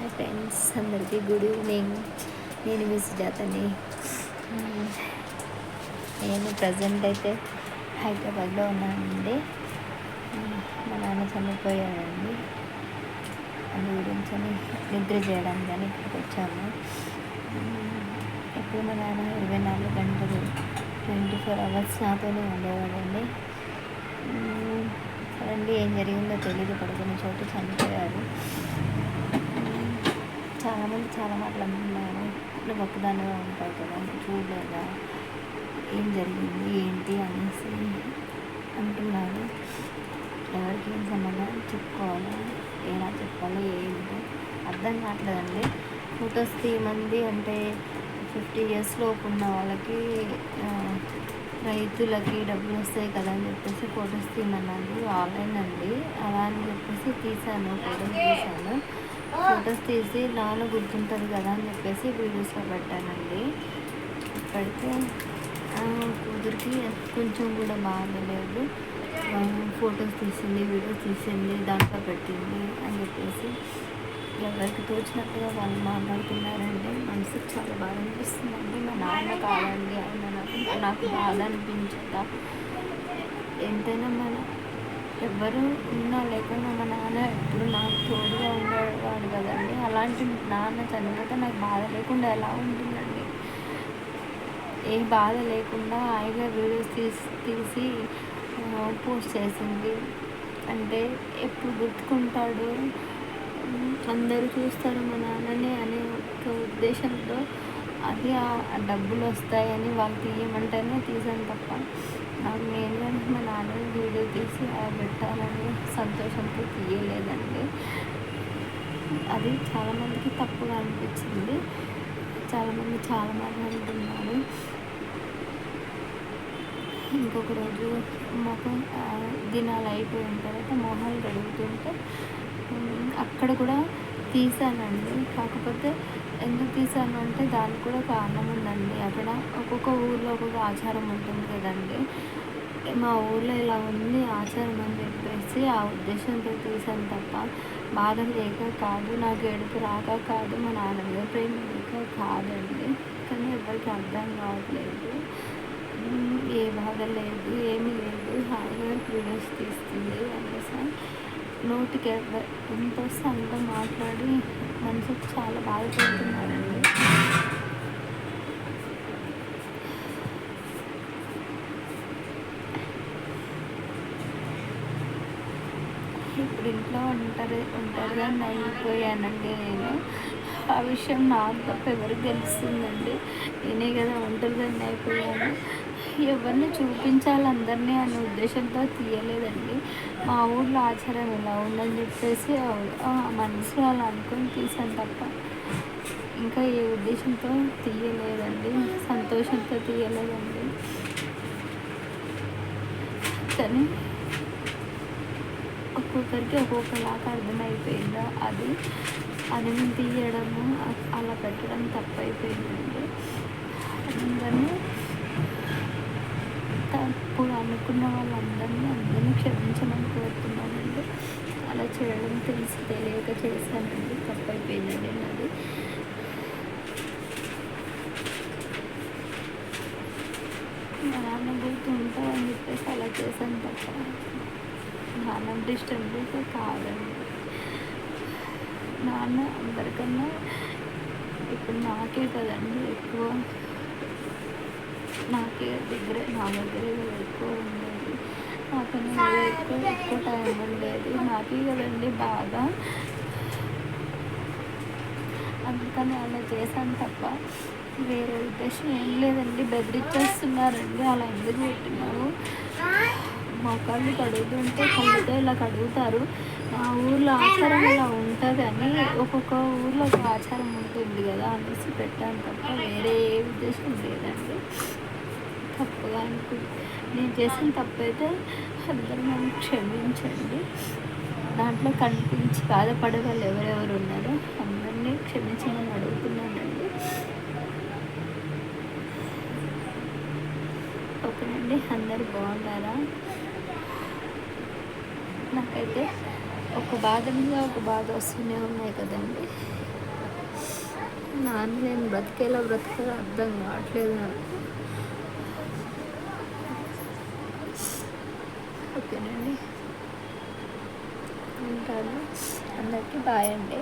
Hi friends, అందరికీ good evening. నేను మీ సుజాతని. నేను ప్రజెంట్ అయితే హైదరాబాద్లో ఉన్నానండి. మా నాన్న చనిపోయాడండి. అందు గురించి నిద్ర చేయడానికి కానీ ఇక్కడికి వచ్చాము. ఇప్పుడు మా నాన్న 24 గంటలు 24 అవర్స్ నాతోనే ఉండేవాడండి. సడన్లీ ఏం జరిగిందో తెలియదు, పడుకున్న చోటు చనిపోయారు. చాలామంది చాలా మాటలు అంటున్నారు, నువ్వు ఒక్కదానిగా ఉంటావు కదా, చూడలేదా, ఏం జరిగింది ఏంటి అనేసి అంటున్నారు. ఎవరికి ఏం సమాధానం చెప్పుకోవాలో, ఎలా చెప్పాలో ఏంటో అర్థం కావట్లేదండి. ఫొటోస్ తీయమంది అంటే 50 years లోపు ఉన్న వాళ్ళకి, రైతులకి డబ్బులు వస్తాయి కదా అని చెప్పేసి ఫొటోస్ తీయమన్నది ఆన్లైన్ అండి. అలా అని చెప్పేసి తీశాను, ఫొటోస్ తీసి నాన్న గుర్తుంటుంది కదా అని చెప్పేసి వీడియోస్లో పెట్టానండి. పెడితే కూతురికి కొంచెం కూడా బాగలేదు, ఫొటోస్ తీసింది, వీడియోస్ తీసింది, దాంట్లో పెట్టింది అని చెప్పేసి ఎవరికి తోచినట్టుగా వాళ్ళు మాట్లాడుతున్నారండి. మనసుకు చాలా బాధ అనిపిస్తుందండి. మా నాన్న కాదండి ఆయన, నాకు బాధ అనిపించదా? ఎంతైనా మన ఎవరు ఉన్నా లేకుండా మా నాన్న ఎప్పుడు నాకు తోడుగా ఉండేవాడు కదండి. అలాంటి నాన్న చనిపోతే నాకు బాధ లేకుండా ఎలా ఉంటుందండి? ఏ బాధ లేకుండా హాయిగా వీడియోస్ తీసి పోస్ట్ చేసింది అంటే ఎప్పుడు గుర్తుకుంటాడు, అందరూ చూస్తారు మా నాన్నని అనే ఒక ఉద్దేశంతో, అది ఆ డబ్బులు వస్తాయని వాళ్ళు తీయమంటేనే తీసాను తప్ప, నాకు నేనుగా మా నాన్న వీడియో తీసి పెట్టాలని సంతోషంతో తీయలేదండి. అది చాలామందికి తప్పుగా అనిపించింది. చాలామంది చాలా మాట్లాడుతున్నారు. ఇంకొక రోజు మొహం దినాలు అయిపోయిన తర్వాత మొహాలు కడుగుతుంటే అక్కడ కూడా తీసానండి. కాకపోతే ఎందుకు తీసాను అంటే దానికి కూడా కారణం ఉందండి. అక్కడ ఒక్కొక్క ఊర్లో ఒక్కొక్క ఆచారం ఉంటుంది కదండి. మా ఊర్లో ఇలా ఉంది ఆచారం అని చెప్పేసి ఆ ఉద్దేశంతో తీసాను తప్ప, బాధ లేక కాదు, నాకు ఏడుపు రాక కాదు, మా నాన్న మీద ప్రేమ లేక కాదండి. కానీ ఎవరికి అర్థం కావట్లేదు. ఏ బాధ లేదు, ఏమీ లేదు, హాయిగా వీడియోస్ తీస్తుంది అనేసి నోటికి ఎంత వస్తే అంత మాట్లాడి మనసుకు చాలా బాధపడుతున్నారండి. ఇప్పుడు ఇంట్లో ఒంటరిగా అయిపోయానండి నేను. ఆ విషయం నాకు తప్ప ఎవరికి తెలుస్తుందండి? నేనే కదా ఒంటరిగా అయిపోయాను. ఎవరిని చూపించాలి అందరినీ అనే ఉద్దేశంతో తీయలేదండి. మా ఊళ్ళో ఆచారం ఎలా ఉందని చెప్పేసి మనసులో అలా అనుకొని తీసాను తప్ప ఇంకా ఏ ఉద్దేశంతో తీయలేదండి, సంతోషంతో తీయలేదండి. కానీ ఒక్కొక్కరికి ఒక్కొక్కలాగా అర్థమైపోయిందా అది నేను తీయడము అలా పెట్టడం తప్పైపోయిందండి. అందరినీ తప్పుడు అనుకున్న అందరినీ క్షమించమని కోరుతున్నానండి. అలా చేయడం తెలిసి తెలియక చేశానండి, తప్పైపోయిందండి నాది. మా నాన్న గుర్తు ఉంటామని చెప్పేసి అలా చేశాను తప్ప నాన్నంటే ఇష్టం లేక కాదండి. నాన్న అందరికన్నా ఇప్పుడు నాకే కదండి ఎక్కువ, నా దగ్గరే ఎక్కువ ఉండేది, నాకన్నా ఎక్కువ టైం ఉండేది, నాకే కదండి బాధ. అందుకని అలా చేశాను తప్ప వేరే ఉద్దేశం ఏం లేదండి. బెదిరించేస్తున్నారండి, అలా ఎందుకు పెట్టినారు? మొక్కలు కడుగుతుంటే కళ్ళతో ఇలా కడుగుతారు. మా ఊర్లో ఆచారం ఇలా ఉంటుందని, ఒక్కొక్క ఊర్లో ఒక ఆచారం ఉంటుంది కదా అనేసి పెట్టాను తప్ప వేరే ఏ ఉద్దేశం లేదండి. తప్పుగా నేను చేసిన తప్పైతే అందరూ నన్ను క్షమించండి. దాంట్లో కనిపించి బాధపడే వాళ్ళు ఎవరెవరు ఉన్నారో అందరినీ క్షమించమని అడుగుతున్నానండి. ఓకేనండి, అందరు బాగున్నారా? నాకైతే ఒక బాధ మీద ఒక బాధ వస్తూనే ఉన్నాయి కదండి. నాన్న నేను బ్రతికేలా బ్రతకాలో అర్థం కావట్లేదు నాకు. ఓకేనండి, ఉంటాను. అందరికీ బాయ్ అండి.